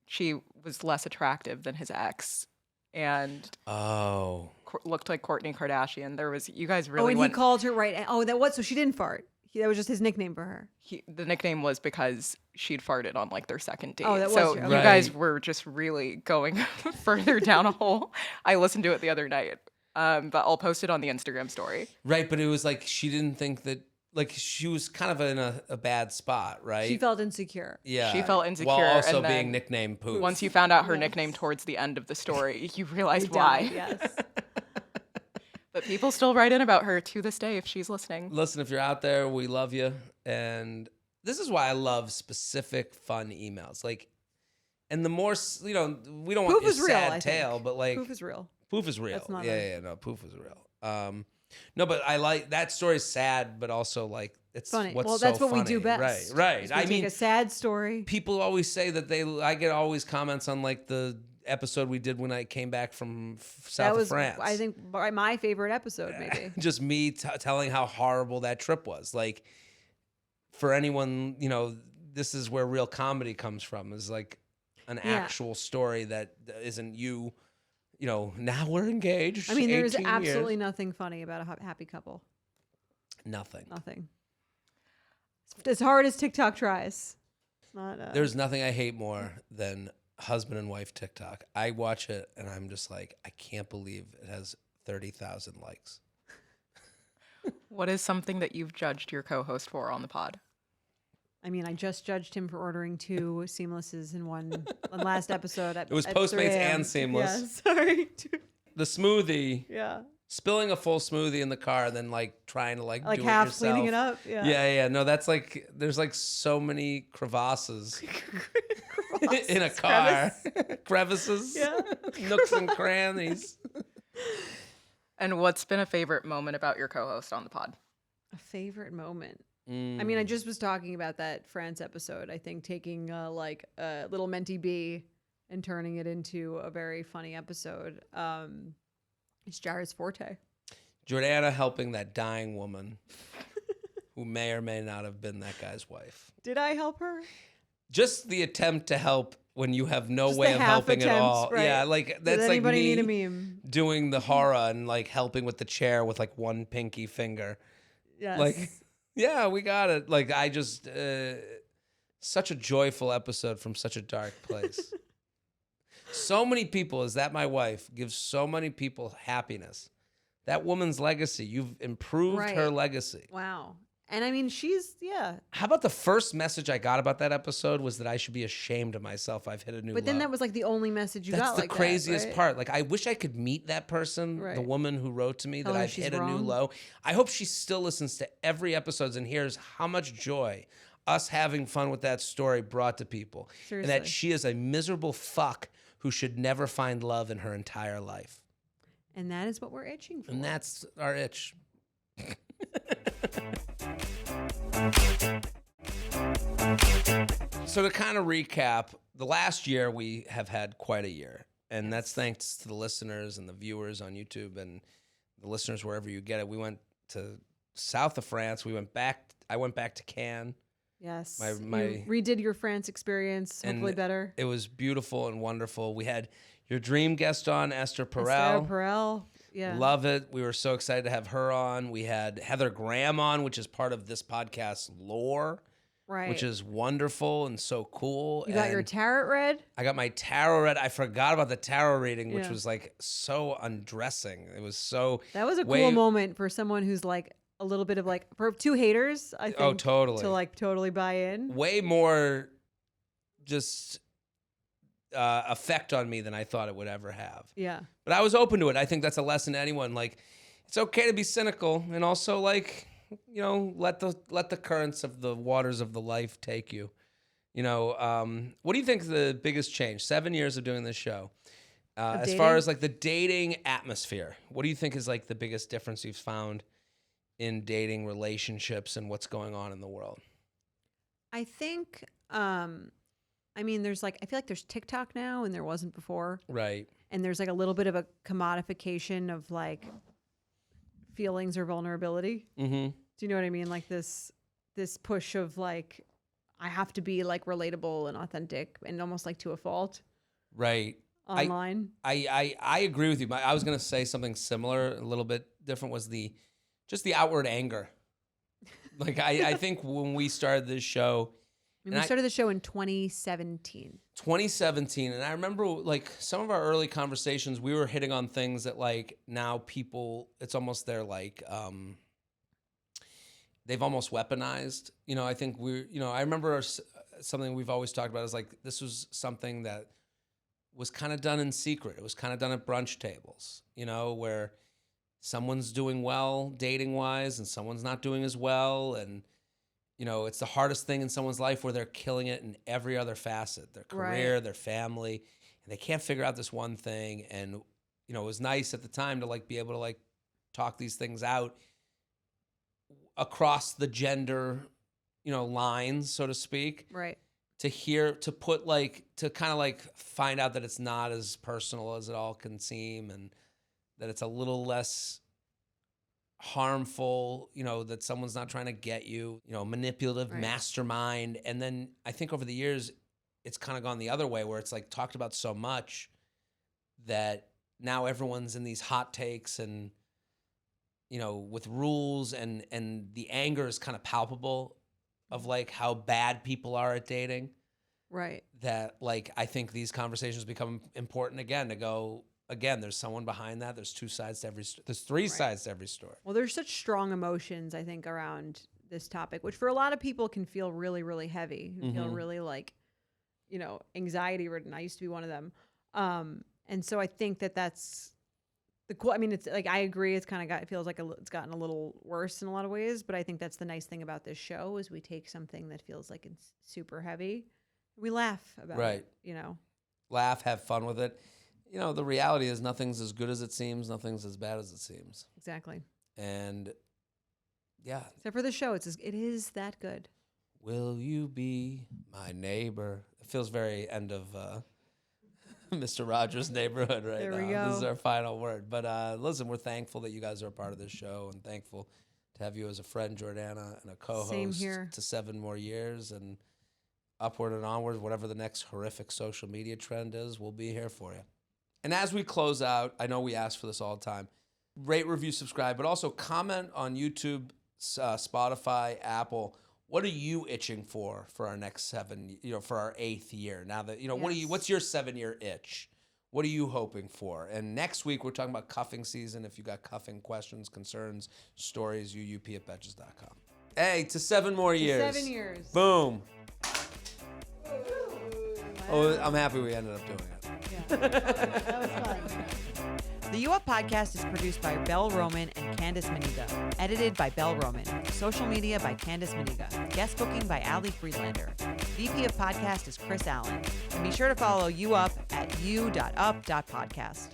she was less attractive than his ex and Oh. looked like Kourtney Kardashian. There was you guys Oh, really and went he called her right. Oh, that was so she didn't fart. That was just his nickname for her. the nickname was because she'd farted on like their second date. Oh, that was so true. you Okay. guys Right. were just really going further down a hole. I listened to it the other night. But I'll post it on the Instagram story. Right, but it was like she didn't think that. Like she was kind of in a bad spot, right? She felt insecure. Yeah. She felt insecure, while also and then being nicknamed Poof. Once you found out her Yes. nickname towards the end of the story, you realized You why. dummy, Yes. But people still write in about her to this day if she's listening. Listen, if you're out there, we love you, and this is why I love specific fun emails. Like, and the more we don't want Poof your is real, sad I tale, think. but like Poof is real. Poof is real. That's not Yeah, no, Poof is real. No, but I like that story's sad, but also like it's Funny. What's Well, that's so what we do funny. best. Right. is we I take mean, a sad story. people always say that I get always comments on like the episode we did when I came back from south That of was, France. I think, my favorite episode. Maybe. Just me telling how horrible that trip was. Like, for anyone, this is where real comedy comes from. Is like an actual story that isn't you. Now we're engaged. I mean, there's 18 years. absolutely nothing funny about a happy couple. nothing. Nothing. As hard as TikTok tries. It's not. There's nothing I hate more than husband and wife TikTok. I watch it and I'm just like, I can't believe it has 30,000 likes. What is something that you've judged your co-host for on the pod? I mean, I just judged him for ordering 2 seamlesses in one last episode. It was Postmates and Seamless. Yeah, sorry. the smoothie, Yeah. spilling a full smoothie in the car, and then like trying to like do half it yourself. cleaning it up. Yeah. Yeah. No, that's like there's like so many crevasses in a car. Crevices. Yeah. Nooks and crannies. And what's been a favorite moment about your co-host on the pod? A favorite moment. I mean, I just was talking about that France episode. I think taking like a little mentee bee and turning it into a very funny episode. It's Jared's forte. Jordana helping that dying woman who may or may not have been that guy's wife. Did I help her? Just the attempt to help when you have no Just way the of half helping attempt, at all. right. Yeah, like that's Does like anybody me need a meme? doing the horror and like helping with the chair with like one pinky finger. Yes. Like, yeah, we got it. Like I just such a joyful episode from such a dark place. So many people, is that my wife, gives so many people happiness. That woman's legacy, you've improved her Right. legacy. Wow. And I mean, she's, yeah. How about the first message I got about that episode was that I should be ashamed of myself. I've hit a new But then low. that was like the only message you That's got. the like craziest that, right? part. Like, I wish I could meet that person, the Right. woman who wrote to me Tell that her I've she's hit a new wrong. low. I hope she still listens to every episode and hears how much joy us having fun with that story brought to people. And that Seriously. she is a miserable fuck who should never find love in her entire life. And that is what we're itching for. And that's our itch. So to kind of recap, the last year we have had quite a year. And that's thanks to the listeners and the viewers on YouTube and the listeners wherever you get it. We went to south of France. I went back to Cannes. Yes. My- You redid your France experience, And hopefully better. It was beautiful and wonderful. We had your dream guest on, Esther Esther Perel. Perel. Yeah. Love it. We were so excited to have her on. We had Heather Graham on, which is part of this podcast's lore, Right. which is wonderful and so cool. You got your And tarot read? I got my tarot read. I forgot about the tarot reading, which Yeah. was like so undressing. It was so That was a way- cool moment for someone who's like a little bit of like, for two haters, I think. Oh, totally. To like totally buy in. way more just effect on me than I thought it would ever have. Yeah. But I was open to it. I think that's a lesson to anyone. Like, it's okay to be cynical and also like, you know, let the currents of the waters of the life take you. You know, what do you think is the biggest change? 7 years of doing this show. As far dating? as like the dating atmosphere, what do you think is like the biggest difference you've found in dating relationships and what's going on in the world? I think, I mean, there's like, I feel like there's TikTok now and there wasn't before. Right. And there's like a little bit of a commodification of like feelings or vulnerability. Mm-hmm. Do you know what I mean? Like this push of like, I have to be like relatable and authentic and almost like to a fault Right. online. I agree with you. I was gonna say something similar, a little bit different. Was just the outward anger. Like I think when we started this show, I mean, we started the show in 2017. 2017, and I remember like some of our early conversations, we were hitting on things that like now people, it's almost they're like they've almost weaponized. You know, I think I remember something we've always talked about is like this was something that was kind of done in secret. It was kind of done at brunch tables, you know, where someone's doing well dating wise and someone's not doing as well. And, you know, it's the hardest thing in someone's life where they're killing it in every other facet, their career, Right. their family, and they can't figure out this one thing. And, you know, it was nice at the time to like be able to like talk these things out across the gender, you know, lines, so to speak. Right. To kind of like find out that it's not as personal as it all can seem and that it's a little less harmful, you know, that someone's not trying to get you, you know, manipulative Right. mastermind. And then I think over the years, it's kind of gone the other way where it's like talked about so much that now everyone's in these hot takes and, you know, with rules and the anger is kind of palpable of like how bad people are at dating. Right. That like I think these conversations become important again to go again. There's someone behind that. There's two sides to every. There's three Right. sides to every story. Well, there's such strong emotions, I think, around this topic, which for a lot of people can feel really, really heavy, can feel Mhm. really like, you know, anxiety ridden. I used to be one of them. And so I think that that's I mean, it's like, I agree. It's kind of it feels like it's gotten a little worse in a lot of ways, but I think that's the nice thing about this show is we take something that feels like it's super heavy. We laugh about it, you know, laugh, have fun with it. You know, the reality is nothing's as good as it seems. Nothing's as bad as it seems. Exactly. And yeah. Except for the show. It is that good. Will you be my neighbor? It feels very end of Mr. Rogers' Neighborhood right there now. We go. This is our final word. But listen, we're thankful that you guys are a part of this show and thankful to have you as a friend, Jordana, and a co-host. Same here. To 7 more years and upward and onward, whatever the next horrific social media trend is, we'll be here for you. And as we close out, I know we ask for this all the time, rate, review, subscribe, but also comment on YouTube, Spotify, Apple. What are you itching for our next 7, for our 8th year? Now that, what's your 7-year itch? What are you hoping for? And next week, we're talking about cuffing season. If you got cuffing questions, concerns, stories, uup@betches.com. Hey, to 7 more years. 7 years. Boom. Wow. Oh, I'm happy we ended up doing it. Yeah. That was fun. The U Up podcast is produced by Belle Roman and Candace Maniga. Edited by Belle Roman. Social media by Candace Maniga. Guest booking by Ali Friedlander. VP of podcast is Chris Allen. And be sure to follow U Up at u.up.podcast.